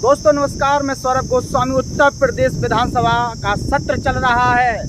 दोस्तों नमस्कार, मैं सौरभ गोस्वामी। उत्तर प्रदेश विधानसभा का सत्र चल रहा है।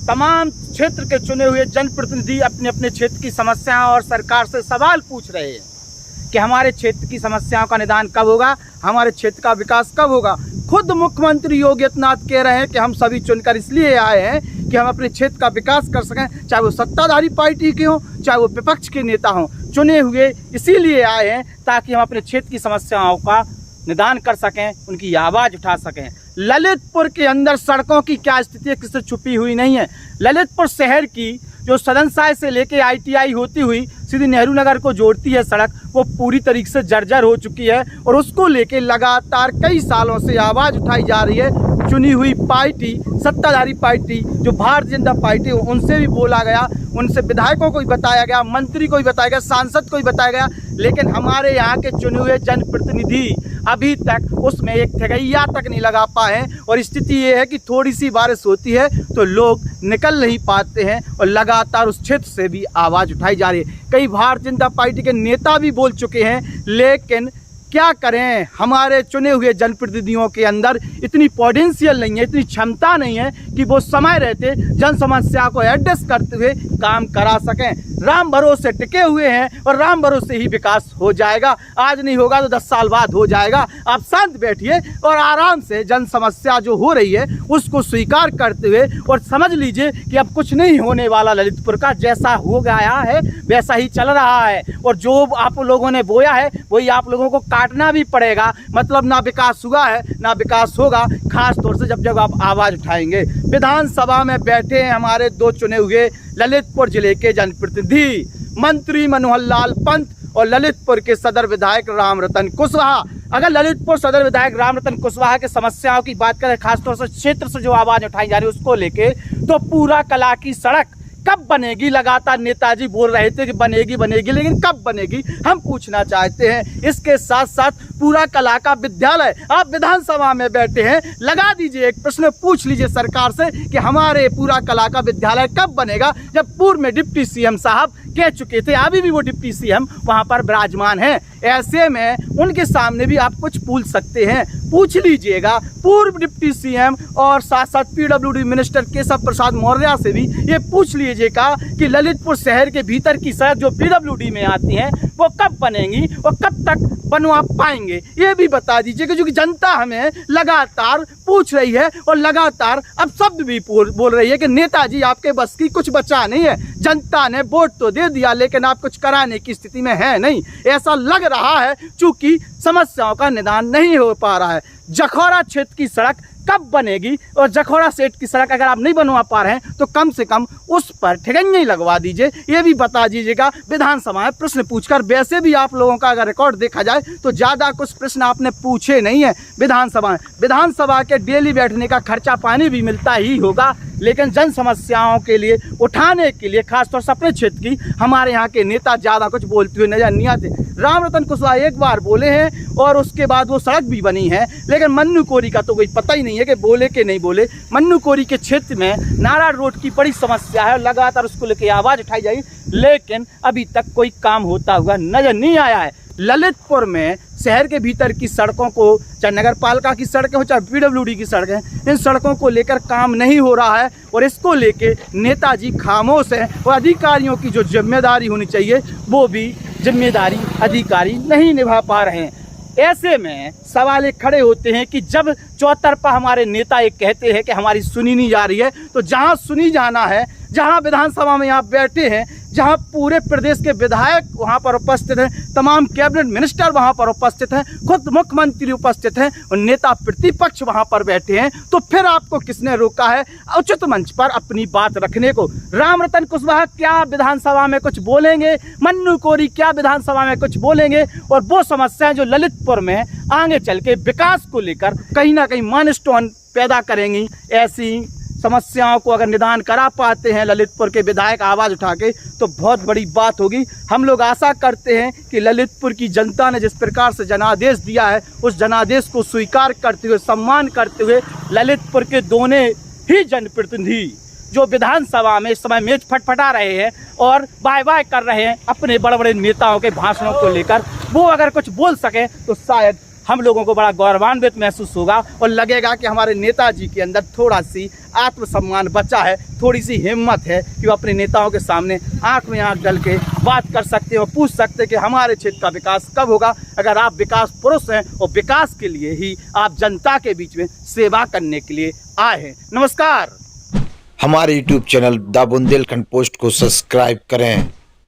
तमाम क्षेत्र के चुने हुए जनप्रतिनिधि अपने अपने क्षेत्र की समस्याएं और सरकार से सवाल पूछ रहे हैं कि हमारे क्षेत्र की समस्याओं का निदान कब होगा, हमारे क्षेत्र का विकास कब होगा। खुद मुख्यमंत्री योगी आदित्यनाथ कह रहे हैं कि हम सभी चुनकर इसलिए आए हैं कि हम अपने क्षेत्र का विकास कर सकें, चाहे वो सत्ताधारी पार्टी के हों, चाहे वो विपक्ष के नेता हों। चुने हुए इसीलिए आए हैं ताकि हम अपने क्षेत्र की समस्याओं का निदान कर सकें, उनकी आवाज़ उठा सकें। ललितपुर के अंदर सड़कों की क्या स्थिति है, किससे छुपी हुई नहीं है। ललितपुर शहर की जो सदनसाय से लेके ITI होती हुई सीधी नेहरू नगर को जोड़ती है सड़क, वो पूरी तरीके से जर्जर हो चुकी है और उसको लेके लगातार कई सालों से आवाज़ उठाई जा रही है। चुनी हुई पार्टी, सत्ताधारी पार्टी जो भारतीय जनता पार्टी, उनसे भी बोला गया, उनसे विधायकों को भी बताया गया, मंत्री को भी बताया गया, सांसद को भी बताया गया, लेकिन हमारे यहाँ के चुने हुए जनप्रतिनिधि अभी तक उसमें एक ठगैया तक नहीं लगा पाए। और स्थिति ये है कि थोड़ी सी बारिश होती है तो लोग निकल नहीं पाते हैं और लगातार उस क्षेत्र से भी आवाज़ उठाई जा रही है। कई भारतीय जनता पार्टी के नेता भी बोल चुके हैं, लेकिन क्या करें, हमारे चुने हुए जनप्रतिनिधियों के अंदर इतनी पोटेंशियल नहीं है, इतनी क्षमता नहीं है कि वो समय रहते जन समस्या को एड्रेस करते हुए काम करा सकें। राम भरोसे टिके हुए हैं और राम भरोसे ही विकास हो जाएगा। आज नहीं होगा तो 10 साल बाद हो जाएगा। आप शांत बैठिए और आराम से जन समस्या जो हो रही है उसको स्वीकार करते हुए और समझ लीजिए कि अब कुछ नहीं होने वाला। ललितपुर का जैसा हो गया है वैसा ही चल रहा है और जो आप लोगों ने बोया है वही आप लोगों को काटना भी पड़ेगा। मतलब ना विकास हुआ है ना विकास होगा, खास तौर से जब आप आवाज़ उठाएंगे। विधानसभा में बैठे हैं हमारे दो चुने हुए ललितपुर जिले के जनप्रतिनिधि, मंत्री मनोहर लाल पंत और ललितपुर के सदर विधायक रामरतन कुशवाहा। अगर ललितपुर सदर विधायक रामरतन कुशवाहा के समस्याओं की बात करें, खासतौर से क्षेत्र से जो आवाज़ उठाई जा रही है उसको लेके, तो पूरा कला की सड़क कब बनेगी? लगातार नेताजी बोल रहे थे कि बनेगी बनेगी, लेकिन कब बनेगी हम पूछना चाहते हैं। इसके साथ साथ पूरा कला का विद्यालय, आप विधानसभा में बैठे हैं, लगा दीजिए एक प्रश्न, पूछ लीजिए सरकार से कि हमारे पूरा कला का विद्यालय कब बनेगा, जब पूर्व में डिप्टी CM साहब कह चुके थे, अभी भी वो डिप्टी CM वहां पर विराजमान हैं। ऐसे में उनके सामने भी आप कुछ पूछ सकते हैं, पूछ लीजिएगा। पूर्व डिप्टी CM और साथ साथ PWD मिनिस्टर केशव प्रसाद मौर्य से भी ये पूछ लीजिएगा कि ललितपुर शहर के भीतर की सड़क जो PWD में आती हैं वो कब बनेंगी और कब तक बनवा पाएंगे, ये भी बता दीजिएगा। क्योंकि जनता हमें लगातार पूछ रही है और लगातार अब शब्द भी बोल रही है कि नेताजी आपके बस की कुछ बचा नहीं है। जनता ने वोट तो दे दिया लेकिन आप कुछ कराने की स्थिति में है नहीं। ऐसा लग रहा है चूंकि समस्याओं का निदान नहीं हो पा रहा है। जखौरा क्षेत्र की सड़क कब बनेगी और जखौरा सेठ की सड़क अगर आप नहीं बनवा पा रहे हैं तो कम से कम उस पर ठिगैया ही लगवा दीजिए, ये भी बता दीजिएगा। विधानसभा में प्रश्न पूछकर, वैसे भी आप लोगों का अगर रिकॉर्ड देखा जाए तो ज़्यादा कुछ प्रश्न आपने पूछे नहीं है विधानसभा में। विधानसभा के डेली बैठने का खर्चा पानी भी मिलता ही होगा, लेकिन जन समस्याओं के लिए उठाने के लिए खासतौर से अपने क्षेत्र की हमारे यहाँ के नेता ज़्यादा कुछ बोलते हुए नजर नहीं आते। रामरतन कुशवाहा एक बार बोले हैं और उसके बाद वो सड़क भी बनी है, लेकिन मन्नू कोरी का तो कोई पता ही नहीं है कि बोले कि नहीं बोले। मन्नू कोरी के क्षेत्र में नारायण रोड की बड़ी समस्या है और लगातार उसको लेकर आवाज़ उठाई जाएगी, लेकिन अभी तक कोई काम होता हुआ नजर नहीं आया है। ललितपुर में शहर के भीतर की सड़कों को, चाहे नगर पालिका की सड़कें हो चाहे PWD की सड़कें, इन सड़कों को लेकर काम नहीं हो रहा है और इसको लेके नेताजी खामोश हैं और अधिकारियों की जो जिम्मेदारी होनी चाहिए वो भी जिम्मेदारी अधिकारी नहीं निभा पा रहे हैं। ऐसे में सवाल ये खड़े होते हैं कि जब चौतरफा हमारे नेता ये कहते हैं कि हमारी सुनी नहीं जा रही है, तो जहां सुनी जाना है, जहां विधानसभा में यहाँ बैठे हैं, जहां पूरे प्रदेश के विधायक वहां पर उपस्थित हैं, तमाम कैबिनेट मिनिस्टर वहां पर उपस्थित हैं, खुद मुख्यमंत्री उपस्थित हैं और नेता प्रतिपक्ष वहां पर बैठे हैं, तो फिर आपको किसने रोका है उचित मंच पर अपनी बात रखने को? रामरतन कुशवाहा क्या विधानसभा में कुछ बोलेंगे? मन्नू कोरी क्या विधानसभा में कुछ बोलेंगे? और वो समस्याएं जो ललितपुर में आगे चल के विकास को लेकर कहीं ना कहीं माइलस्टोन पैदा करेंगी, ऐसी समस्याओं को अगर निदान करा पाते हैं ललितपुर के विधायक आवाज़ उठा के, तो बहुत बड़ी बात होगी। हम लोग आशा करते हैं कि ललितपुर की जनता ने जिस प्रकार से जनादेश दिया है उस जनादेश को स्वीकार करते हुए, सम्मान करते हुए ललितपुर के दोनों ही जनप्रतिनिधि जो विधानसभा में इस समय मेज फटफटा रहे हैं और बाय बाय कर रहे हैं अपने बड़े बड़े नेताओं के भाषणों को लेकर, वो अगर कुछ बोल सके तो शायद हम लोगों को बड़ा गौरवान्वित महसूस होगा और लगेगा कि हमारे नेताजी के अंदर थोड़ा सी आत्मसम्मान बचा है, थोड़ी सी हिम्मत है कि वो अपने नेताओं के सामने आंख में आंख डाल के बात कर सकते हैं और पूछ सकते हैं कि हमारे क्षेत्र का विकास कब होगा। अगर आप विकास पुरुष हैं और विकास के लिए ही आप जनता के बीच में सेवा करने के लिए आए हैं। नमस्कार। हमारे YouTube channel the Bundelkhand post को सब्सक्राइब करें।